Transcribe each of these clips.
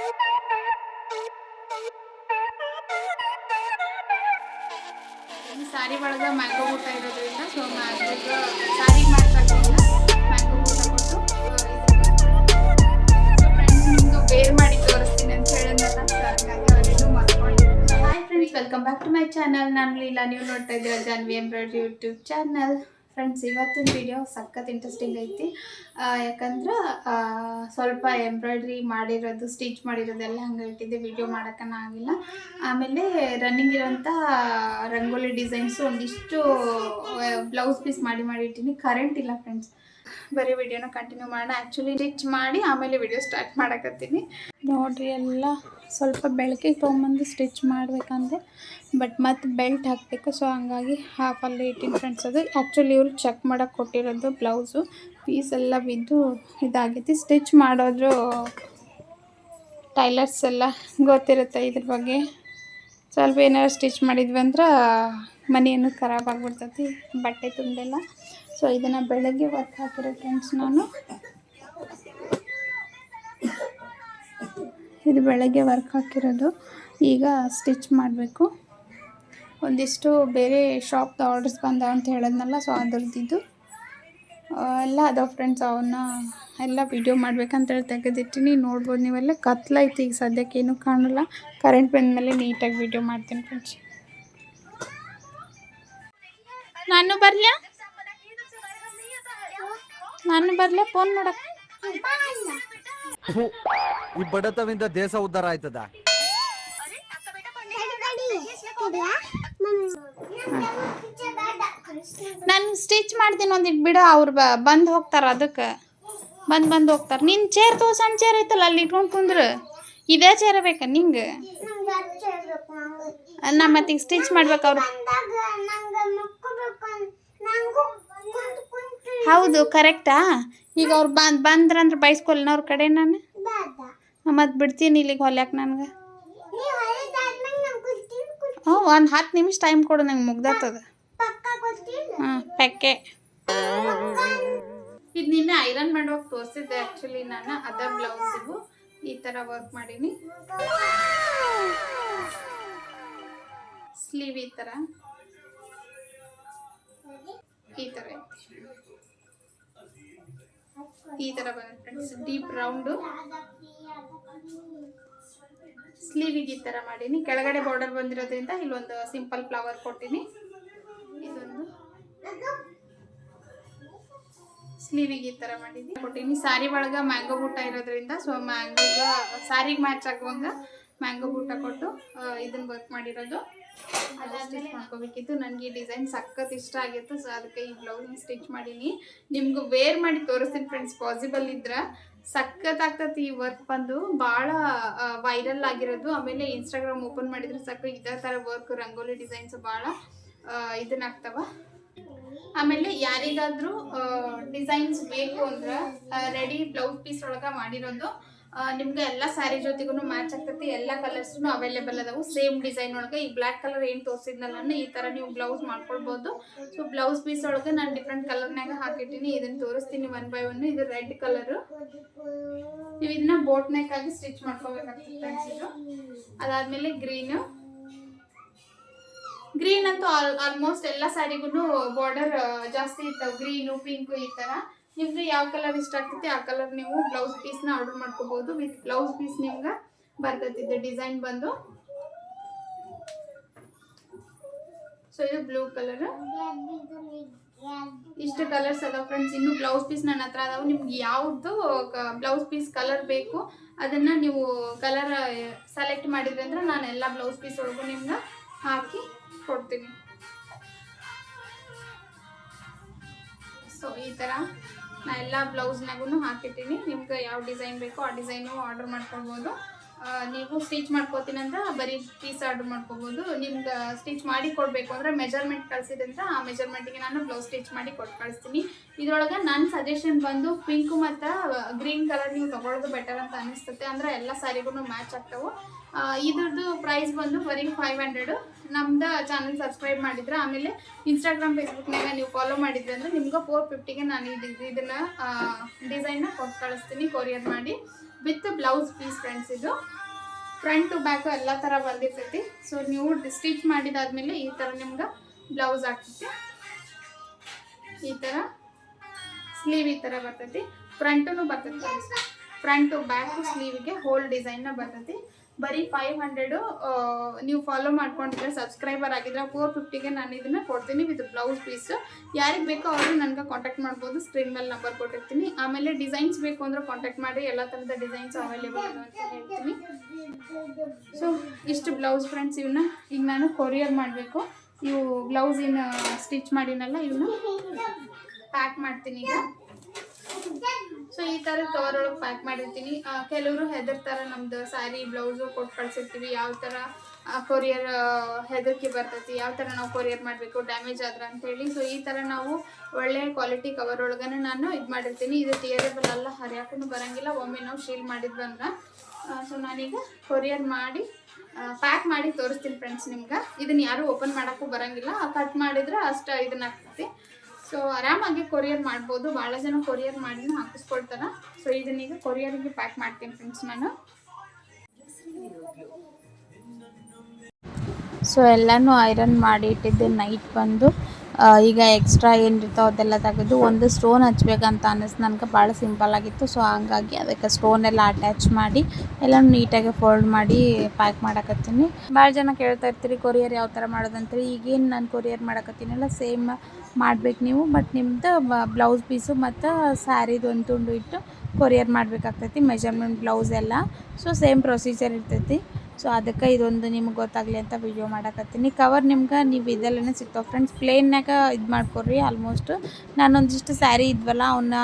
ಈ ಸಾರಿ ಒಳಗೆ ಮ್ಯಾಂಗೋ ಊಟ ಇರೋದ್ರಿಂದ ಸೊ ಮ್ಯಾಂಗೋ ಸಾರಿ ಮಾಡ್ಸೋದ್ರಿಂದ ಮ್ಯಾಂಗೋ ಊಟ ಕೊಟ್ಟು ಫ್ರೆಂಡ್ಸ್ ನಿಮ್ಗೆ ಬೇರ್ ಮಾಡಿ ತೋರಿಸ್ತೀನಿ ಅಂತ ಹೇಳಿದ್ನಲ್ಲ, ಹಾಗಾಗಿ ಅವರೇನು ಮಾಡ್ಕೊಂಡಿರ್ತಾರೆ. Hi friends, welcome back to my channel. ನಾನು ಲೀಲಾ, ನೀವು ನೋಡ್ತಾ ಇದ್ದೀರಾ Janvi embroidery YouTube channel. Friends, ಇವತ್ತಿನ ವಿಡಿಯೋ ಸಖತ್ ಇಂಟ್ರೆಸ್ಟಿಂಗ್ ಐತಿ. ಯಾಕಂದ್ರೆ ಸ್ವಲ್ಪ ಎಂಬ್ರಾಯ್ಡ್ರಿ ಮಾಡಿರೋದು, ಸ್ಟಿಚ್ ಮಾಡಿರೋದೆಲ್ಲ ಹಂಗೆ ಇಟ್ಟಿದ್ದೆ, ವಿಡಿಯೋ ಮಾಡೋಕ್ಕನ ಆಗಿಲ್ಲ. ಆಮೇಲೆ ರನ್ನಿಂಗ್ ಇರೋಂಥ ರಂಗೋಲಿ ಡಿಸೈನ್ಸು ಒಂದಿಷ್ಟು ಬ್ಲೌಸ್ ಪೀಸ್ ಮಾಡಿ ಇಟ್ಟಿನಿ. ಕರೆಂಟ್ ಇಲ್ಲ ಫ್ರೆಂಡ್ಸ್, ಬರೀ ವಿಡಿಯೋನ ಕಂಟಿನ್ಯೂ ಮಾಡೋಣ. ಆ್ಯಕ್ಚುಲಿ ಸ್ಟಿಚ್ ಮಾಡಿ ಆಮೇಲೆ ವಿಡಿಯೋ ಸ್ಟಾರ್ಟ್ ಮಾಡಕತ್ತೀನಿ. ನೋಡಿರಿ, ಎಲ್ಲ ಸ್ವಲ್ಪ ಬೆಳಕಿಗೆ ತೊಗೊಂಬಂದು ಸ್ಟಿಚ್ ಮಾಡಬೇಕಂದ್ರೆ ಬಟ್ ಮತ್ತು ಬೆಲ್ಟ್ ಹಾಕಬೇಕು. ಸೊ ಹಂಗಾಗಿ ಹಾಫಲ್ಲಿ ಇಟ್ಟಿನಿ ಫ್ರೆಂಡ್ಸ್. ಅದು ಆ್ಯಕ್ಚುಲಿ ಇವ್ರು ಚೆಕ್ ಮಾಡೋಕ್ಕೆ ಕೊಟ್ಟಿರೋದು ಬ್ಲೌಸು ಪೀಸ್ ಎಲ್ಲ ಬಿದ್ದು ಇದಾಗೈತಿ. ಸ್ಟಿಚ್ ಮಾಡೋದು ಟೈಲರ್ಸ್ ಎಲ್ಲ ಗೊತ್ತಿರುತ್ತೆ ಇದ್ರ ಬಗ್ಗೆ. ಸ್ವಲ್ಪ ಏನಾರು ಸ್ಟಿಚ್ ಮಾಡಿದ್ವಿ ಅಂದ್ರೆ ಮನೆಯನ್ನು ಖರಾಬ್ ಆಗಿಬಿಡ್ತೈತಿ, ಬಟ್ಟೆ ತುಂಬೆಲ್ಲ. ಸೊ ಇದನ್ನು ಬೆಳಗ್ಗೆ ವರ್ಕ್ ಹಾಕಿರೋ ಫ್ರೆಂಡ್ಸ್. ನಾನು ಇದು ಬೆಳಗ್ಗೆ ವರ್ಕ್ ಹಾಕಿರೋದು, ಈಗ ಸ್ಟಿಚ್ ಮಾಡಬೇಕು. ಒಂದಿಷ್ಟು ಬೇರೆ ಶಾಪ್ದು ಆರ್ಡರ್ಸ್ ಬಂದಾವ ಅಂತ ಹೇಳಿದ್ನಲ್ಲ, ಸೊ ಅದ್ರದ್ದು ಎಲ್ಲ ಅದಾವ ಫ್ರೆಂಡ್ಸ್. ಅವನ್ನ ಎಲ್ಲ ವಿಡಿಯೋ ಮಾಡ್ಬೇಕಂತೇಳಿ ತೆಗೆದಿಟ್ಟಿನಿ. ನೋಡ್ಬೋದು ನೀವೆಲ್ಲ. ಕತ್ಲೈತಿ ಈಗ ಸದ್ಯಕ್ಕೆ, ಏನೂ ಕಾಣಲ್ಲ. ಕರೆಂಟ್ ಬಂದಮೇಲೆ ನೀಟಾಗಿ ವಿಡಿಯೋ ಮಾಡ್ತೀನಿ ಫ್ರೆಂಡ್ಸ್. ನಾನು ಬರಲೇ ಫೋನ್ ಮಾಡಕ್ಕೆ? ಈ ಬಡತವಿಂದ ದೇಶ ಉದ್ಧಾರ ಆಯ್ತದ. ನಾನು ಸ್ಟಿಚ್ ಮಾಡ್ತೀನಿ, ಒಂದಿಟ್ಟು ಬಿಡು. ಅವ್ರು ಬಂದು ಹೋಗ್ತಾರೆ, ಅದಕ್ಕೆ ಬಂದು ಹೋಗ್ತಾರೆ. ನಿನ್ನ ಚೇರ್ ಸಣ್ಣ ಚೇರ್ ಐತಲ್ಲ, ಅಲ್ಲಿ ಇಟ್ಕೊಂಡು ಕುಂದ್ರು. ಇದೇ ಚೇರ್ ಬೇಕಾ ನಿಂಗೆ? ನಾ ಮತ್ತೀಗ ಸ್ಟಿಚ್ ಮಾಡ್ಬೇಕು. ಅವ್ರು ಹೌದು, ಕರೆಕ್ಟಾ? ಈಗ ಅವ್ರು ಬಂದ್ರಂದ್ರೆ ಬೈಸ್ಕೊಲ್ಲ ಅವ್ರ ಕಡೆ. ನಾನು ಮತ್ತು ಬಿಡ್ತೀನಿ ಇಲ್ಲಿಗೆ ಹೊಲ್ಯಾಕೆ. ನನಗೆ ಒಂದು 10 ನಿಮಿಷ ಟೈಮ್ ಕೊಡು, ನಂಗೆ ಮುಗ್ದತ್ತದ. ಹಾಂ, ಪೆಕ್ಕೆ. ಇದು ನಿನ್ನೆ ಐರನ್ ಮಾಡೋಕೆ ತೋರಿಸಿದ್ದೆ ಆ್ಯಕ್ಚುಲಿ ನಾನು. ಅದರ್ ಬ್ಲೌಸಿಗೂ ಈ ಥರ ವರ್ಕ್ ಮಾಡೀನಿ. ಸ್ಲೀವ್ ಈ ಥರ ಬಂದ ಫ್ರೆಂಡ್ಸ್. ಡೀಪ್ ರೌಂಡು ಸ್ಲೀವಿಗೆ ಈ ಥರ ಮಾಡೀನಿ. ಕೆಳಗಡೆ ಬಾರ್ಡರ್ ಬಂದಿರೋದ್ರಿಂದ ಇಲ್ಲೊಂದು ಸಿಂಪಲ್ ಫ್ಲವರ್ ಕೊಟ್ಟಿನಿ. ಇದೊಂದು ಸ್ಲೀವಿಗೆ ಈ ಥರ ಕೊಟ್ಟಿನಿ. ಸ್ಯಾರಿ ಒಳಗೆ ಮ್ಯಾಂಗೋ ಬೂಟ ಇರೋದ್ರಿಂದ ಸೊ ಮ್ಯಾಂಗೋಗ ಸ್ಯಾರಿಗೆ ಮ್ಯಾಚ್ ಆಗುವಂಗೆ ಮ್ಯಾಂಗೋ ಬೂಟ ಕೊಟ್ಟು ಇದನ್ನು ವರ್ಕ್ ಮಾಡಿರೋದು. ಅದು ಸ್ಟಿಚ್ ಮಾಡ್ಕೋಬೇಕಿತ್ತು. ನನಗೆ ಈ ಡಿಸೈನ್ ಸಖತ್ ಇಷ್ಟ ಆಗಿತ್ತು. ಸೊ ಅದಕ್ಕೆ ಈ ಬ್ಲೌಸ್ನ ಸ್ಟಿಚ್ ಮಾಡೀನಿ. ನಿಮ್ಗೆ ವೇರ್ ಮಾಡಿ ತೋರಿಸ್ತೀನಿ ಫ್ರೆಂಡ್ಸ್, ಪಾಸಿಬಲ್ ಇದ್ರೆ. ಸಖತ್ ಆಗ್ತತಿ ಈ ವರ್ಕ್ ಬಂದು. ಭಾಳ ವೈರಲ್ ಆಗಿರೋದು. ಆಮೇಲೆ ಇನ್ಸ್ಟಾಗ್ರಾಮ್ ಓಪನ್ ಮಾಡಿದ್ರೆ ಸಾಕು ಇದೇ ಥರ ವರ್ಕ್, ರಂಗೋಲಿ ಡಿಸೈನ್ಸ್ ಭಾಳ ಇದನ್ನಾಗ್ತವ. ಆಮೇಲೆ ಯಾರಿಗಾದ್ರೂ ಡಿಸೈನ್ಸ್ ಬೇಕು ಅಂದ್ರೆ ರೆಡಿ ಬ್ಲೌಸ್ ಪೀಸ್ ಒಳಗೆ ಮಾಡಿರೋದು ನಿಮ್ಗೆ ಎಲ್ಲ ಸ್ಯಾರಿ ಜೊತೆಗೂ ಮ್ಯಾಚ್ ಆಗ್ತೈತಿ. ಎಲ್ಲ ಕಲರ್ಸ್ನು ಅವೈಲೇಬಲ್ ಅದಾವು ಸೇಮ್ ಡಿಸೈನ್ ಒಳಗೆ. ಈ ಬ್ಲ್ಯಾಕ್ ಕಲರ್ ಏನು ತೋರಿಸಿದ್ನಲ್ಲ, ಈ ಥರ ನೀವು ಬ್ಲೌಸ್ ಮಾಡ್ಕೊಳ್ಬೋದು. ಸೊ ಬ್ಲೌಸ್ ಪೀಸ್ ಒಳಗೆ ನಾನು ಡಿಫ್ರೆಂಟ್ ಕಲರ್ನಾಗ ಹಾಕಿಟ್ಟಿನಿ. ಇದನ್ನು ತೋರಿಸ್ತೀನಿ 1 by 1. ಇದು ರೆಡ್ ಕಲರು. ನೀವು ಇದನ್ನ ಬೋಟ್ ನೆಕ್ ಆಗಿ ಸ್ಟಿಚ್ ಮಾಡ್ಕೋಬೇಕಾಗ್ತದೆ ಫ್ರೆಂಡ್ಸ್. ಇದು ಅದಾದಮೇಲೆ ಗ್ರೀನ್ ಅಂತೂ ಆಲ್ಮೋಸ್ಟ್ ಎಲ್ಲ ಸ್ಯಾರಿಗೂ ಬಾರ್ಡರ್ ಜಾಸ್ತಿ ಇರ್ತಾವೆ. ಗ್ರೀನು, ಪಿಂಕು ಈ ಥರ. ನಿಮ್ಗೆ ಯಾವ ಕಲರ್ ಇಷ್ಟ ಆಗ್ತೈತಿ ಆ ಕಲರ್ ನೀವು ಬ್ಲೌಸ್ ಪೀಸ್ನ ಆರ್ಡರ್ ಮಾಡ್ಕೋಬಹುದು. ವಿತ್ ಬ್ಲೌಸ್ ಪೀಸ್ ನಿಮ್ಗೆ ಬರ್ತೈತಿ ಡಿಸೈನ್ ಬಂದು. ಸೊ ಇದು ಬ್ಲೂ ಕಲರ್. ಇಷ್ಟು ಕಲರ್ಸ್ ಅದಾವ ಫ್ರೆಂಡ್ಸ್. ಇನ್ನು ಬ್ಲೌಸ್ ಪೀಸ್ ನನ್ನ ಹತ್ರ ಅದಾವು. ನಿಮ್ಗೆ ಯಾವ್ದು ಬ್ಲೌಸ್ ಪೀಸ್ ಕಲರ್ ಬೇಕು ಅದನ್ನ ನೀವು ಕಲರ್ ಸೆಲೆಕ್ಟ್ ಮಾಡಿದ್ರಿ ಅಂದ್ರೆ ನಾನು ಎಲ್ಲ ಬ್ಲೌಸ್ ಪೀಸ್ ಒಳಗೂ ನಿಮ್ಗೆ ಹಾಕಿ ಕೊಡ್ತೀನಿ. ಸೊ ಈ ಥರ ನಾ ಎಲ್ಲ ಬ್ಲೌಸ್ನಾಗೂ ಹಾಕಿಟ್ಟಿನಿ. ನಿಮ್ಗೆ ಯಾವ ಡಿಸೈನ್ ಬೇಕೋ ಆ ಡಿಸೈನು ಆರ್ಡರ್ ಮಾಡ್ಕೊಳ್ಬೋದು. ನೀವು ಸ್ಟಿಚ್ ಮಾಡ್ಕೋತೀನಿ ಅಂದ್ರೆ ಬರೀ ಪೀಸ್ ಆರ್ಡರ್ ಮಾಡ್ಕೋಬೋದು. ನಿಮ್ಗೆ ಸ್ಟಿಚ್ ಮಾಡಿ ಕೊಡಬೇಕು ಅಂದರೆ ಮೆಜರ್ಮೆಂಟ್ ಕಳಿಸಿದ್ರೆ ಆ ಮೆಜರ್ಮೆಂಟಿಗೆ ನಾನು ಬ್ಲೌಸ್ ಸ್ಟಿಚ್ ಮಾಡಿ ಕೊಟ್ಟು ಕಳಿಸ್ತೀನಿ. ಇದರೊಳಗೆ ನನ್ನ ಸಜೆಷನ್ ಬಂದು ಪಿಂಕು ಮತ್ತು ಗ್ರೀನ್ ಕಲರ್ ನೀವು ತೊಗೊಳ್ಳೋದು ಬೆಟರ್ ಅಂತ ಅನಿಸ್ತತೆ. ಅಂದರೆ ಎಲ್ಲ ಸ್ಯಾರಿಗೂ ಮ್ಯಾಚ್ ಆಗ್ತಾವೆ. ಇದ್ರದ್ದು ಪ್ರೈಸ್ ಬಂದು ಬರೀ 500. ನಮ್ದು ಚಾನಲ್ ಸಬ್ಸ್ಕ್ರೈಬ್ ಮಾಡಿದ್ರೆ ಆಮೇಲೆ ಇನ್ಸ್ಟಾಗ್ರಾಮ್ ಫೇಸ್ಬುಕ್ನಾಗ ನೀವು ಫಾಲೋ ಮಾಡಿದ್ರಿ ಅಂದರೆ ನಿಮ್ಗೆ 450ಗೆ ನಾನು ಇದನ್ನು ಡಿಸೈನ್ನ ಕೊಟ್ಟು ಕಳಿಸ್ತೀನಿ ಕೊರಿಯರ್ ಮಾಡಿ. With blouse piece friends. ಇದು ಫ್ರಂಟ್ ಟು ಬ್ಯಾಕು ಎಲ್ಲ ಥರ ಬಂದಿರ್ತೈತಿ. ಸೊ ನೀವು ಸ್ಟಿಚ್ ಮಾಡಿದಾದ್ಮೇಲೆ ಈ ಥರ ನಿಮ್ಗೆ ಬ್ಲೌಸ್ ಆಗ್ತೈತಿ. ಈ ಥರ ಸ್ಲೀವ್ ಈ ಥರ ಬರ್ತೈತಿ. ಫ್ರಂಟೂ ಬರ್ತೈತಿ. ಫ್ರಂಟ್ ಟು ಬ್ಯಾಕು ಸ್ಲೀವಿಗೆ ಹೋಲ್ ಡಿಸೈನ್ನ ಬರ್ತೈತಿ. ಬರೀ 500. ನೀವು ಫಾಲೋ ಮಾಡ್ಕೊಂಡಿದ್ರೆ ಸಬ್ಸ್ಕ್ರೈಬರ್ ಆಗಿದ್ರೆ 450ಗೆ ನಾನು ಇದನ್ನು ಕೊಡ್ತೀನಿ ವಿತ್ ಬ್ಲೌಸ್ ಪೀಸ್. ಯಾರಿಗೆ ಬೇಕೋ ಅವರು ನನಗೆ ಕಾಂಟ್ಯಾಕ್ಟ್ ಮಾಡ್ಬೋದು. ಸ್ಕ್ರೀನ್ ಮೇಲೆ ನಂಬರ್ ಕೊಟ್ಟಿರ್ತೀನಿ. ಆಮೇಲೆ ಡಿಸೈನ್ಸ್ ಬೇಕು ಅಂದರೆ ಕಾಂಟ್ಯಾಕ್ಟ್ ಮಾಡಿ. ಎಲ್ಲ ಥರದ ಡಿಸೈನ್ಸ್ ಅವೈಲೇಬಲ್ ಇದೆ ಅಂತ ಹೇಳ್ತೀನಿ. ಸೊ ಇಷ್ಟು ಬ್ಲೌಸ್ ಫ್ರೆಂಡ್ಸ್. ಇವನ್ನ ಈಗ ನಾನು ಕೊರಿಯರ್ ಮಾಡಬೇಕು. ಇವು ಬ್ಲೌಸ್ ಏನು ಸ್ಟಿಚ್ ಮಾಡಿನಲ್ಲ ಇವನ್ನ ಪ್ಯಾಕ್ ಮಾಡ್ತೀನಿ ಈಗ. ಸೊ ಈ ಥರ ಕವರ್ ಒಳಗೆ ಪ್ಯಾಕ್ ಮಾಡಿರ್ತೀನಿ. ಕೆಲವರು ಹೆದರ್ತಾರೆ, ನಮ್ದು ಸ್ಯಾರಿ ಬ್ಲೌಸು ಕೊಟ್ಟು ಕಳ್ಸಿರ್ತೀವಿ, ಯಾವ ಥರ ಕೊರಿಯರ್ ಹೆದರಿಕೆ ಬರ್ತೈತಿ, ಯಾವ ಥರ ನಾವು ಕೊರಿಯರ್ ಮಾಡಬೇಕು ಡ್ಯಾಮೇಜ್ ಆದ್ರೆ ಅಂತೇಳಿ. ಸೊ ಈ ಥರ ನಾವು ಒಳ್ಳೆಯ ಕ್ವಾಲಿಟಿ ಕವರ್ ಒಳಗನೆ ನಾನು ಇದು ಮಾಡಿರ್ತೀನಿ. ಇದು ಟಿಯರೇಬಲ್ ಅಲ್ಲ, ಹರಿಯಾಕೂ ಬರೋಂಗಿಲ್ಲ. ಒಮ್ಮೆ ನಾವು ಶೀಲ್ ಮಾಡಿದ್ವಿ ಅಂದ್ರೆ. ಸೊ ನಾನೀಗ ಕೊರಿಯರ್ ಮಾಡಿ ಪ್ಯಾಕ್ ಮಾಡಿ ತೋರಿಸ್ತೀನಿ ಫ್ರೆಂಡ್ಸ್ ನಿಮ್ಗೆ. ಇದನ್ನು ಯಾರೂ ಓಪನ್ ಮಾಡೋಕ್ಕೂ ಬರೋಂಗಿಲ್ಲ. ಕಟ್ ಮಾಡಿದ್ರೆ ಅಷ್ಟು ಇದನ್ನ ಆಗ್ತೈತಿ. ಸೊ ಆರಾಮಾಗಿ ಕೊರಿಯರ್ ಮಾಡ್ಬೋದು. ಭಾಳ ಜನ ಕೊರಿಯರ್ ಮಾಡಿನೂ ಹಾಕಿಸ್ಕೊಳ್ತಾರೆ. ಸೊ ಇದನ್ನೀಗ ಕೊರಿಯರಿಗೆ ಪ್ಯಾಕ್ ಮಾಡ್ತೀನಿ ಫ್ರೆಂಡ್ಸ್ ನಾನು. ಸೊ ಎಲ್ಲನೂ ಐರನ್ ಮಾಡಿ ಇಟ್ಟಿದ್ದೆ ನೈಟ್ ಬಂದು. ಈಗ ಎಕ್ಸ್ಟ್ರಾ ಏನಿರ್ತಾವೆ ಅದೆಲ್ಲ ತೆಗೆದು ಒಂದು ಸ್ಟೋನ್ ಹಚ್ಬೇಕಂತ ಅನ್ನಿಸ್ತು ನನಗೆ. ಭಾಳ ಸಿಂಪಲ್ ಆಗಿತ್ತು. ಸೊ ಹಂಗಾಗಿ ಅದಕ್ಕೆ ಸ್ಟೋನೆಲ್ಲ ಅಟ್ಯಾಚ್ ಮಾಡಿ ಎಲ್ಲನೂ ನೀಟಾಗಿ ಫೋಲ್ಡ್ ಮಾಡಿ ಪ್ಯಾಕ್ ಮಾಡಕತ್ತೀನಿ. ಭಾಳ ಜನ ಕೇಳ್ತಾ ಇರ್ತೀರಿ ಕೊರಿಯರ್ ಯಾವ ಥರ ಮಾಡೋದಂತೀರಿ. ಈಗೇನು ನಾನು ಕೊರಿಯರ್ ಮಾಡಕತ್ತೀನಲ್ಲ ಸೇಮ್ ಮಾಡ್ಬೇಕು ನೀವು. ಬಟ್ ನಿಮ್ಮದು ಬ್ಲೌಸ್ ಪೀಸು ಮತ್ತು ಸ್ಯಾರಿದು ಒಂದು ತುಂಡು ಇಟ್ಟು ಕೊರಿಯರ್ ಮಾಡಬೇಕಾಗ್ತೈತಿ. ಮೆಜರ್ಮೆಂಟ್ ಬ್ಲೌಸ್ ಎಲ್ಲ. ಸೊ ಸೇಮ್ ಪ್ರೊಸೀಜರ್ ಇರ್ತೈತಿ. ಸೊ ಅದಕ್ಕೆ ಇದೊಂದು ನಿಮ್ಗೆ ಗೊತ್ತಾಗಲಿ ಅಂತ ವಿಡಿಯೋ ಮಾಡಕತ್ತೀನಿ. ಕವರ್ ನಿಮ್ಗೆ ನೀವು ಇದೆಲ್ಲನೇ ಸಿಗ್ತಾವೆ ಫ್ರೆಂಡ್ಸ್. ಪ್ಲೇನ್ನಾಗ ಇದು ಮಾಡ್ಕೊಡ್ರಿ. ಆಲ್ಮೋಸ್ಟ್ ನಾನೊಂದಿಷ್ಟು ಸ್ಯಾರಿ ಇದ್ವಲ್ಲ ಅವನ್ನ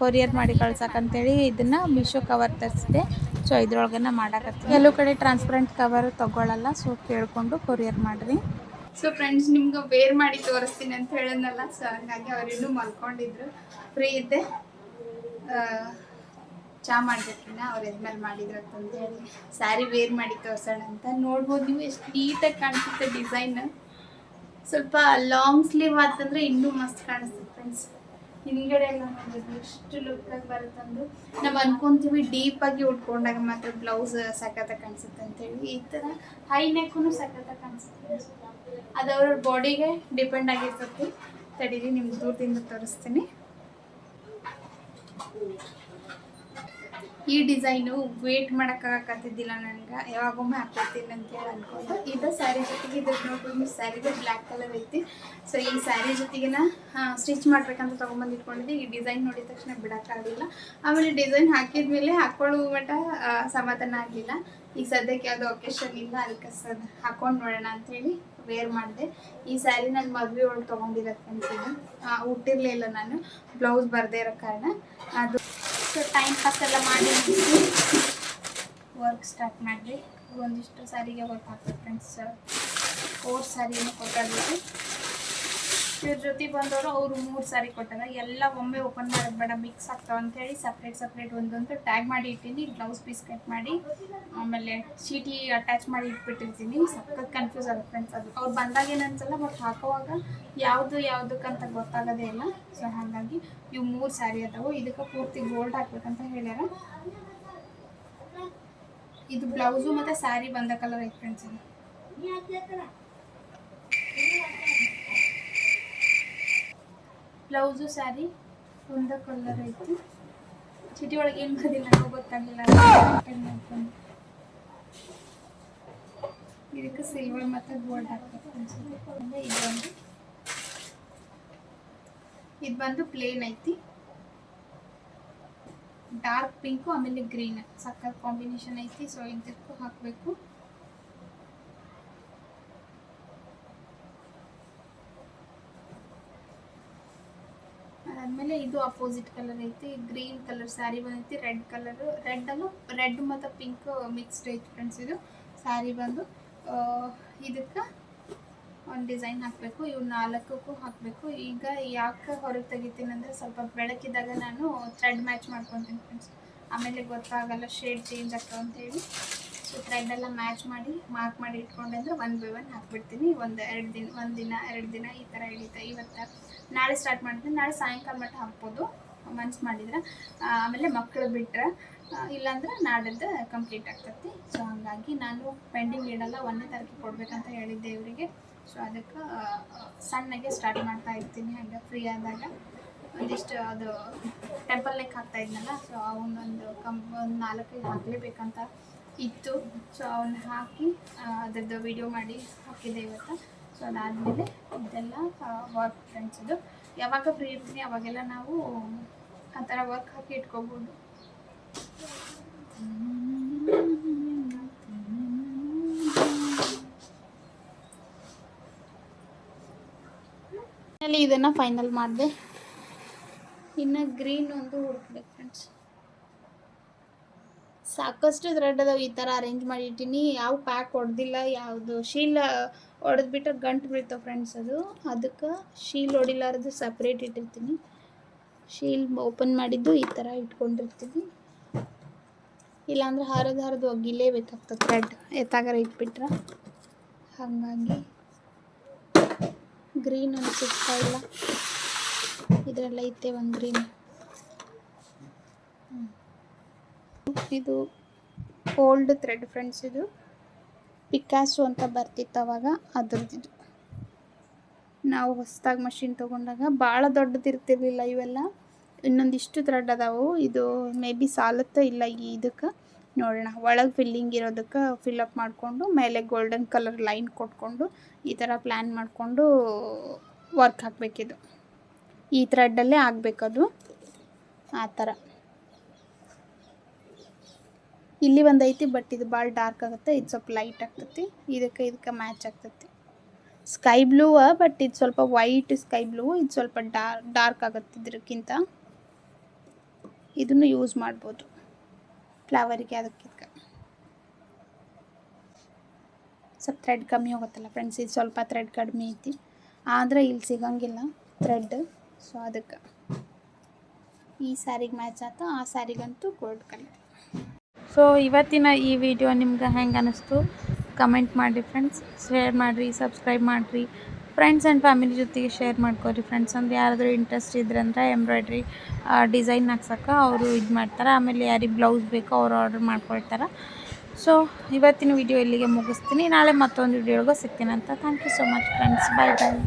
ಕೊರಿಯರ್ ಮಾಡಿ ಕಳ್ಸಕ್ಕಂತೇಳಿ ಇದನ್ನು ಮೀಶೋ ಕವರ್ ತರಿಸಿದೆ. ಸೊ ಇದ್ರೊಳಗನ್ನ ಮಾಡಕತ್ತೀನಿ. ಕೆಲವು ಕಡೆ ಟ್ರಾನ್ಸ್ಪರೆಂಟ್ ಕವರ್ ತೊಗೊಳ್ಳಲ್ಲ. ಸೊ ಕೇಳಿಕೊಂಡು ಕೊರಿಯರ್ ಮಾಡಿರಿ. ಸೊ ಫ್ರೆಂಡ್ಸ್ ನಿಮ್ಗೆ ವೇರ್ ಮಾಡಿ ತೋರಿಸ್ತೀನಿ ಅಂತ ಹೇಳಿದ್ನಲ್ಲ. ಸೊ ಹಂಗಾಗಿ ಅವ್ರು ಇನ್ನೂ ಮಲ್ಕೊಂಡಿದ್ರು. ಫ್ರೀ ಇದ್ದೆ, ಚಾ ಮಾಡ್ಬೇಕಿನ್ನ ಅವ್ರು ಎದ್ಮೇಲೆ ಮಾಡಿದ್ರು ಅಂತ ಹೇಳಿ ಸ್ಯಾರಿ ವೇರ್ ಮಾಡಿ ತೋರ್ಸೋಣ ಅಂತ. ನೋಡ್ಬೋದು ನೀವು ಎಷ್ಟು ನೀಟಾಗಿ ಕಾಣಿಸುತ್ತೆ ಡಿಸೈನ್. ಸ್ವಲ್ಪ ಲಾಂಗ್ ಸ್ಲೀವ್ ಆತಂದ್ರೆ ಇನ್ನೂ ಮಸ್ತ್ ಕಾಣಿಸುತ್ತೆ ಫ್ರೆಂಡ್ಸ್. ಹಿಂದ್ಗಡೆ ಎಲ್ಲ ನೋಡಿದ್ರು ಎಷ್ಟು ಲುಕ್ಕಾಗಿ ಬರುತ್ತಂದು. ನಾವು ಅನ್ಕೊಂತೀವಿ ಡೀಪಾಗಿ ಉಟ್ಕೊಂಡಾಗ ಮಾತ್ರ ಬ್ಲೌಸ್ ಸಖತ್ತಾಗಿ ಕಾಣಿಸುತ್ತೆ ಅಂತೇಳಿ. ಈ ಥರ ಹೈ ನೆಕ್ಕೂ ಸಖತ್ತಾಗಿ ಕಾಣಿಸುತ್ತೆ. ಅದು ಅವ್ರ ಬಾಡಿಗೆ ಡಿಪೆಂಡ್ ಆಗಿರ್ತೈತಿ. ತಡೀರಿ ನಿಮ್ಗೆ ದೂರದಿಂದ ತೋರಿಸ್ತೀನಿ. ಈ ಡಿಸೈನು ವೇಟ್ ಮಾಡೋಕ್ಕಾಗತ್ತಿದ್ದಿಲ್ಲ ನನಗೆ. ಯಾವಾಗೊಮ್ಮೆ ಹಾಕ್ಕೊಳ್ತೀನಿ ಅಂತೇಳಿ ಅನ್ಕೊಂಡು ಇದು ಸ್ಯಾರಿ ಜೊತೆಗೆ ಇದ್ರ ನೋಡ್ಬೋದು. ಸ್ಯಾರಿದು ಬ್ಲ್ಯಾಕ್ ಕಲರ್ ಐತಿ. ಸೊ ಈ ಸ್ಯಾರಿ ಜೊತೆಗಿನ ಸ್ಟಿಚ್ ಮಾಡ್ಬೇಕಂತ ತೊಗೊಂಬಂದು ಇಟ್ಕೊಂಡಿದ್ದೆ. ಈ ಡಿಸೈನ್ ನೋಡಿದ ತಕ್ಷಣ ಬಿಡೋಕ್ಕಾಗಲಿಲ್ಲ. ಆಮೇಲೆ ಡಿಸೈನ್ ಹಾಕಿದ್ಮೇಲೆ ಹಾಕ್ಕೊಳ್ಳೋ ಮಟ್ಟ ಸಮಾಧಾನ ಆಗಲಿಲ್ಲ. ಈಗ ಸದ್ಯಕ್ಕೆ ಯಾವುದೋ ಒಕೇಶನ್ ಇಲ್ಲ, ಅದಕ್ಕೆ ಹಾಕೊಂಡು ನೋಡೋಣ ಅಂಥೇಳಿ ವೇರ್ ಮಾಡಿದೆ. ಈ ಸ್ಯಾರಿ ನಾನು ಮದುವೆ ಒಳಗೆ ತೊಗೊಂಡಿರೋದು ಅನ್ಸಿದ್ದು. ಹುಟ್ಟಿರಲಿಲ್ಲ ನಾನು, ಬ್ಲೌಸ್ ಬರದೇ ಇರೋ ಕಾರಣ. ಅದು ಸೊ ಟೈಮ್ ಪಾಸ್ ಎಲ್ಲ ಮಾಡಿ ವರ್ಕ್ ಸ್ಟಾರ್ಟ್ ಮಾಡಿರಿ. ಒಂದಿಷ್ಟು ಸ್ಯಾರಿಗೆ ವರ್ಕ್ ಆಗ್ತದೆ ಫ್ರೆಂಡ್ಸ್. 4 ಸ್ಯಾರಿಯನ್ನು ಕೊಟ್ಟಾಗಿತ್ತು. ಇವ್ರ ಜೊತೆ ಬಂದವರು ಅವರು 3 ಸ್ಯಾರಿ ಕೊಟ್ಟಾಗ ಎಲ್ಲ ಒಮ್ಮೆ ಓಪನ್ ಮಾಡೋದು ಬೇಡ, ಮಿಕ್ಸ್ ಆಗ್ತಾವೆ ಅಂಥೇಳಿ ಸಪ್ರೇಟ್ ಒಂದೊಂದು ಟ್ಯಾಗ್ ಮಾಡಿ ಇಟ್ಟಿನಿ. ಬ್ಲೌಸ್ ಪೀಸ್ ಕಟ್ ಮಾಡಿ ಆಮೇಲೆ ಚೀಟಿ ಅಟ್ಯಾಚ್ ಮಾಡಿ ಇಟ್ಬಿಟ್ಟಿರ್ತೀನಿ. ಸಖತ್ ಕನ್ಫ್ಯೂಸ್ ಆಗುತ್ತೆ ಫ್ರೆಂಡ್ಸ್. ಅದು ಅವ್ರು ಬಂದಾಗ ಏನು ಅನ್ಸಲ್ಲ, ಬಟ್ ಹಾಕೋವಾಗ ಯಾವುದಕ್ಕಂತ ಗೊತ್ತಾಗೋದೇ ಇಲ್ಲ. ಸೊ ಹಾಗಾಗಿ ಇವು 3 ಸ್ಯಾರಿ ಅದಾವೆ. ಇದಕ್ಕೆ ಪೂರ್ತಿ ಗೋಲ್ಡ್ ಹಾಕ್ಬೇಕಂತ ಹೇಳ್ಯಾರ. ಇದು ಬ್ಲೌಸು ಮತ್ತು ಸ್ಯಾರಿ ಬಂದ ಕಲರ್ ಐತೆ ಫ್ರೆಂಡ್ಸ್. ಇದು ಬ್ಲೌಸು ಸ್ಯಾರಿ ಒಂದ ಕಲರ್ ಐತಿ. ಚೀಟಿ ಒಳಗೆ ಏನು ಬರೋದಿಲ್ಲ, ಗೊತ್ತಾಗಲಿಲ್ಲ. ಇದಕ್ಕೆ ಸಿಲ್ವರ್ ಮತ್ತು ಗೋಲ್ಡ್ ಹಾಕ್ಬೇಕು ಅನ್ಸುತ್ತೆ. ಇದು ಬಂದು ಪ್ಲೇನ್ ಐತಿ. ಡಾರ್ಕ್ ಪಿಂಕು ಆಮೇಲೆ ಗ್ರೀನ್ ಸಕ್ಕತ್ ಕಾಂಬಿನೇಷನ್ ಐತಿ. ಸೊ ಇದಕ್ಕೂ ಹಾಕಬೇಕು. ಅದಾದಮೇಲೆ ಇದು ಅಪೋಸಿಟ್ ಕಲರ್ ಐತಿ. ಗ್ರೀನ್ ಕಲರ್ ಸ್ಯಾರಿ ಬಂದೈತಿ. ರೆಡ್ ಕಲರು, ರೆಡ್ ಮತ್ತು ಪಿಂಕ್ ಮಿಕ್ಸ್ಡ್ ಐತಿ ಫ್ರೆಂಡ್ಸ್. ಇದು ಸ್ಯಾರಿ ಬಂದು ಇದಕ್ಕೆ ಒಂದು ಡಿಸೈನ್ ಹಾಕಬೇಕು. ಇವು 4ಕ್ಕೂ ಹಾಕಬೇಕು. ಈಗ ಯಾಕೆ ಹೊರಗೆ ತೆಗಿತೀನಿ ಅಂದರೆ ಸ್ವಲ್ಪ ಬೆಳಕಿದಾಗ ನಾನು ಥ್ರೆಡ್ ಮ್ಯಾಚ್ ಮಾಡ್ಕೊತೀನಿ ಫ್ರೆಂಡ್ಸ್. ಆಮೇಲೆ ಗೊತ್ತಾಗಲ್ಲ ಶೇಡ್ ಚೇಂಜ್ ಆಗ್ತಾವೆ ಅಂತೇಳಿ. ಸೊ ಥ್ರೆಡ್ಡೆಲ್ಲ ಮ್ಯಾಚ್ ಮಾಡಿ ಮಾರ್ಕ್ ಮಾಡಿ ಇಟ್ಕೊಂಡೆ ಅಂದರೆ 1 by 1 ಹಾಕ್ಬಿಡ್ತೀನಿ. ಒಂದು ದಿನ 2 ದಿನ ಈ ಥರ ಹಿಡಿತಾ. ಇವತ್ತು ನಾಳೆ ಸ್ಟಾರ್ಟ್ ಮಾಡ್ತೀನಿ. ನಾಳೆ ಸಾಯಂಕಾಲ ಮಟ್ಟ ಹಾಕ್ಬೋದು ಮನ್ಸು ಮಾಡಿದ್ರೆ. ಆಮೇಲೆ ಮಕ್ಕಳು ಬಿಟ್ಟರೆ ಇಲ್ಲಾಂದ್ರೆ ನಾಡಿದ್ದು ಕಂಪ್ಲೀಟ್ ಆಗ್ತೈತಿ. ಸೊ ಹಾಗಾಗಿ ನಾನು ಪೆಂಡಿಂಗ್ ಇಡಲ್ಲ, 1ನೇ ತಾರೀಕಿಗೆ ಕೊಡ್ಬೇಕಂತ ಹೇಳಿದ್ದೆ ಇವರಿಗೆ. ಸೊ ಅದಕ್ಕೆ ಸಣ್ಣಗೆ ಸ್ಟಾರ್ಟ್ ಮಾಡ್ತಾ ಇರ್ತೀನಿ. ಹಂಗೆ ಫ್ರೀ ಆದಾಗ ಒಂದಿಷ್ಟು ಅದು ಟೆಂಪಲ್ ನೆಕ್ ಹಾಕ್ತಾ ಇದ್ನಲ್ಲ, ಸೊ ಅವನೊಂದು ಒಂದು 4-5 ಹಾಕಲೇಬೇಕಂತ ಇತ್ತು. ಸೊ ಅವನ್ನ ಹಾಕಿ ಅದರದ್ದು ವಿಡಿಯೋ ಮಾಡಿ ಹಾಕಿದ್ದೆ ಇವತ್ತು. ಸೊ ಅದಾದಮೇಲೆ ಇದೆಲ್ಲ ವರ್ಕ್ ಫ್ರೆಂಡ್ಸ್. ಇದು ಯಾವಾಗ ಫ್ರೀ ಇರ್ತೀನಿ ಅವಾಗೆಲ್ಲ ನಾವು ಆ ಥರ ವರ್ಕ್ ಹಾಕಿ ಇಟ್ಕೋಬೋದು. ಇದನ್ನು ಫೈನಲ್ ಮಾಡಿದೆ. ಇನ್ನು ಗ್ರೀನ್ ಒಂದು ಹುಡುಕ್ಬೇಕು ಫ್ರೆಂಡ್ಸ್. ಸಾಕಷ್ಟು ಥ್ರೆಡ್ ಅದಾವೆ, ಈ ಥರ ಅರೇಂಜ್ ಮಾಡಿಟ್ಟಿನಿ. ಯಾವ ಪ್ಯಾಕ್ ಹೊಡೆದಿಲ್ಲ, ಯಾವುದು ಶೀಲ್ ಹೊಡೆದ್ಬಿಟ್ರೆ ಗಂಟು ಬೀಳ್ತಾವೆ ಫ್ರೆಂಡ್ಸ್. ಅದಕ್ಕೆ ಶೀಲ್ ಹೊಡಿಲಾರ್ದು ಸಪ್ರೇಟ್ ಇಟ್ಟಿರ್ತೀನಿ. ಶೀಲ್ ಓಪನ್ ಮಾಡಿದ್ದು ಈ ಥರ ಇಟ್ಕೊಂಡಿರ್ತೀನಿ. ಇಲ್ಲಾಂದ್ರೆ ಹರಿದು ಒಗಿಲೇಬೇಕಾಗ್ತದೆ ಥ್ರೆಡ್ ಎತ್ತಾಗಾರ ಇಟ್ಬಿಟ್ರೆ. ಹಾಗಾಗಿ ಗ್ರೀನ್ ಅಂತ ಸಿಗ್ತಾ ಇಲ್ಲ. ಇದರೆಲ್ಲ ಐತೆ ಒಂದು ಗ್ರೀನ್. ಇದು ಓಲ್ಡ್ ಥ್ರೆಡ್ ಫ್ರೆಂಡ್ಸ್. ಇದು ಪಿಕಾಸು ಅಂತ ಬರ್ತಿತ್ತು ಅವಾಗ, ಅದ್ರದ್ದು. ನಾವು ಹೊಸದಾಗಿ ಮಷಿನ್ ತೊಗೊಂಡಾಗ ಭಾಳ ದೊಡ್ಡದಿರ್ತಿರ್ಲಿಲ್ಲ ಇವೆಲ್ಲ. ಇನ್ನೊಂದಿಷ್ಟು ಥ್ರೆಡ್ ಅದಾವು. ಇದು ಮೇ ಬಿ ಸಾಲುತ್ತಾ ಇಲ್ಲ ಇದಕ್ಕೆ ನೋಡೋಣ. ಒಳಗೆ ಫಿಲ್ಲಿಂಗ್ ಇರೋದಕ್ಕೆ ಫಿಲ್ಲಪ್ ಮಾಡಿಕೊಂಡು ಮೇಲೆ ಗೋಲ್ಡನ್ ಕಲರ್ ಲೈನ್ ಕೊಟ್ಕೊಂಡು ಈ ಥರ ಪ್ಲ್ಯಾನ್ ಮಾಡಿಕೊಂಡು ವರ್ಕ್ ಹಾಕಬೇಕಿದು. ಈ ಥ್ರೆಡ್ಡಲ್ಲೇ ಆಗಬೇಕದು, ಆ ಥರ. ಇಲ್ಲಿ ಒಂದೈತಿ, ಬಟ್ ಇದು ಭಾಳ ಡಾರ್ಕ್ ಆಗುತ್ತೆ. ಇದು ಸ್ವಲ್ಪ ಲೈಟ್ ಆಗ್ತೈತಿ. ಇದಕ್ಕೆ ಮ್ಯಾಚ್ ಆಗ್ತೈತಿ. ಸ್ಕೈ ಬ್ಲೂ, ಬಟ್ ಇದು ಸ್ವಲ್ಪ ವೈಟ್ ಸ್ಕೈ ಬ್ಲೂ. ಇದು ಸ್ವಲ್ಪ ಡಾರ್ಕ್ ಆಗುತ್ತೆ ಇದಕ್ಕಿಂತ. ಇದನ್ನು ಯೂಸ್ ಮಾಡ್ಬೋದು ಫ್ಲವರಿಗೆ. ಅದಕ್ಕೆ ಸ್ವಲ್ಪ ಥ್ರೆಡ್ ಕಮ್ಮಿ ಹೋಗುತ್ತಲ್ಲ ಫ್ರೆಂಡ್ಸ್. ಇದು ಸ್ವಲ್ಪ ಥ್ರೆಡ್ ಕಡಿಮೆ ಐತಿ, ಆದರೆ ಇಲ್ಲಿ ಸಿಗಂಗಿಲ್ಲ ಥ್ರೆಡ್. ಸೊ ಅದಕ್ಕೆ ಈ ಸ್ಯಾರಿಗೆ ಮ್ಯಾಚ್ ಆಯ್ತು. ಆ ಸ್ಯಾರಿಗಂತೂ ಗೋಲ್ಡ್ ಕಲರ್. ಸೊ ಇವತ್ತಿನ ಈ ವಿಡಿಯೋ ನಿಮ್ಗೆ ಹೆಂಗೆ ಅನ್ನಿಸ್ತು ಕಮೆಂಟ್ ಮಾಡಿರಿ ಫ್ರೆಂಡ್ಸ್. ಶೇರ್ ಮಾಡಿರಿ, ಸಬ್ಸ್ಕ್ರೈಬ್ ಮಾಡಿರಿ. ಫ್ರೆಂಡ್ಸ್ ಆ್ಯಂಡ್ ಫ್ಯಾಮಿಲಿ ಜೊತೆಗೆ ಶೇರ್ ಮಾಡ್ಕೊರಿ ಫ್ರೆಂಡ್ಸ್. ಅಂದ್ರೆ ಯಾರಾದರೂ ಇಂಟ್ರೆಸ್ಟ್ ಇದ್ರಂದ್ರೆ ಎಂಬ್ರಾಯ್ಡ್ರಿ ಡಿಸೈನ್ ಹಾಕ್ಸೋಕೆ ಅವರು ಇದು ಮಾಡ್ತಾರೆ. ಆಮೇಲೆ ಯಾರಿಗೆ ಬ್ಲೌಸ್ ಬೇಕೋ ಅವ್ರು ಆರ್ಡ್ರ್ ಮಾಡ್ಕೊಳ್ತಾರೆ. ಸೊ ಇವತ್ತಿನ ವಿಡಿಯೋ ಇಲ್ಲಿಗೆ ಮುಗಿಸ್ತೀನಿ. ನಾಳೆ ಮತ್ತೊಂದು ವಿಡಿಯೋಗೆ ಸಿಗ್ತೀನಿ ಅಂತ. Thank you so much friends. Bye bye.